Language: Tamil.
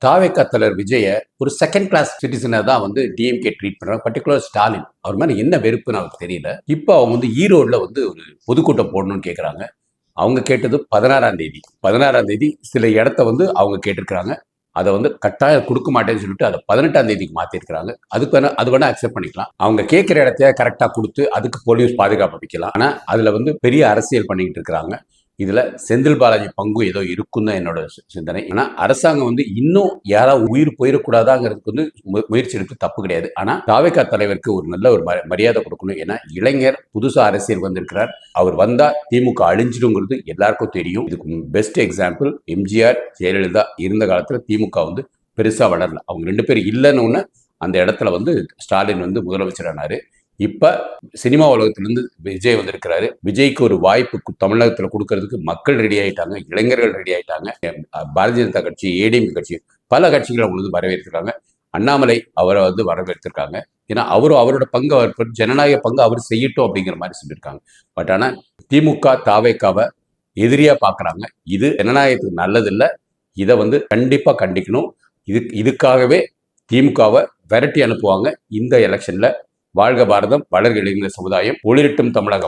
தாவேக்கா தலைவர் விஜய ஒரு செகண்ட் கிளாஸ் சிட்டிசனை தான் டிஎம்கே ட்ரீட் பண்றாங்க. பர்டிகுலர் ஸ்டாலின் அவர் மேல என்ன வெறுப்புன்னு அவருக்கு தெரியல. இப்போ அவங்க ஈரோடுல ஒரு பொதுக்கூட்டம் போடணும்னு கேட்கறாங்க. அவங்க கேட்டது 16ஆம் தேதி. 16ஆம் தேதி சில இடத்த அவங்க கேட்டிருக்கிறாங்க. அதை கட்டாயம் கொடுக்க மாட்டேன்னு சொல்லிட்டு அதை 18ஆம் தேதிக்கு மாத்திருக்கிறாங்க. அது வேணா அக்செப்ட் பண்ணிக்கலாம். அவங்க கேட்கிற இடத்தைய கரெக்டா கொடுத்து அதுக்கு போலீஸ் பாதுகாப்பு வைக்கலாம். ஆனா அதுல பெரிய அரசியல் பண்ணிட்டு இருக்கிறாங்க. இதுல செந்தில் பாலாஜி பங்கு ஏதோ இருக்குன்னு என்னோட சிந்தனை. ஆனா அரசாங்கம் இன்னும் யாராவது உயிர் போயிடக்கூடாதாங்கிறதுக்கு முயற்சி எடுத்து தப்பு கிடையாது. ஆனா தாவேகா தலைவருக்கு ஒரு நல்ல ஒரு மரியாதை கொடுக்கணும். ஏன்னா இளைஞர் புதுசா அரசியல் வந்திருக்கிறார். அவர் வந்தா திமுக அழிஞ்சிடுங்கிறது எல்லாருக்கும் தெரியும். இதுக்கு பெஸ்ட் எக்ஸாம்பிள் எம்ஜிஆர், ஜெயலலிதா இருந்த காலத்துல திமுக பெருசா வளரல. அவங்க 2 பேரும் இல்லைன்னு அந்த இடத்துல ஸ்டாலின் முதலமைச்சர் ஆனாரு. இப்ப சினிமா உலகத்திலிருந்து விஜய் வந்திருக்கிறாரு. விஜய்க்கு ஒரு வாய்ப்பு தமிழகத்துல கொடுக்கறதுக்கு மக்கள் ரெடி ஆயிட்டாங்க, இளைஞர்கள் ரெடி ஆயிட்டாங்க. பாரதிய ஜனதா கட்சி, ஏடிஎம்கே கட்சி, பல கட்சிகளை வரவேற்றிருக்காங்க. அண்ணாமலை அவரை வரவேற்றிருக்காங்க. ஏன்னா அவரோட பங்கு, அவர் ஜனநாயக பங்கு அவர் செய்யட்டும் அப்படிங்கிற மாதிரி சொல்லியிருக்காங்க. பட் ஆனா திமுக தாவேக்காவை எதிரியா பாக்குறாங்க. இது ஜனநாயகத்துக்கு நல்லதில்லை. இதை கண்டிப்பா கண்டிக்கணும். இதுக்காகவே திமுகவை விரட்டி அனுப்புவாங்க இந்த எலெக்ஷன்ல. வாழ்க பாரதம், வளர்க இளைஞர் சமுதாயம், ஒளிரட்டும் தமிழகம்.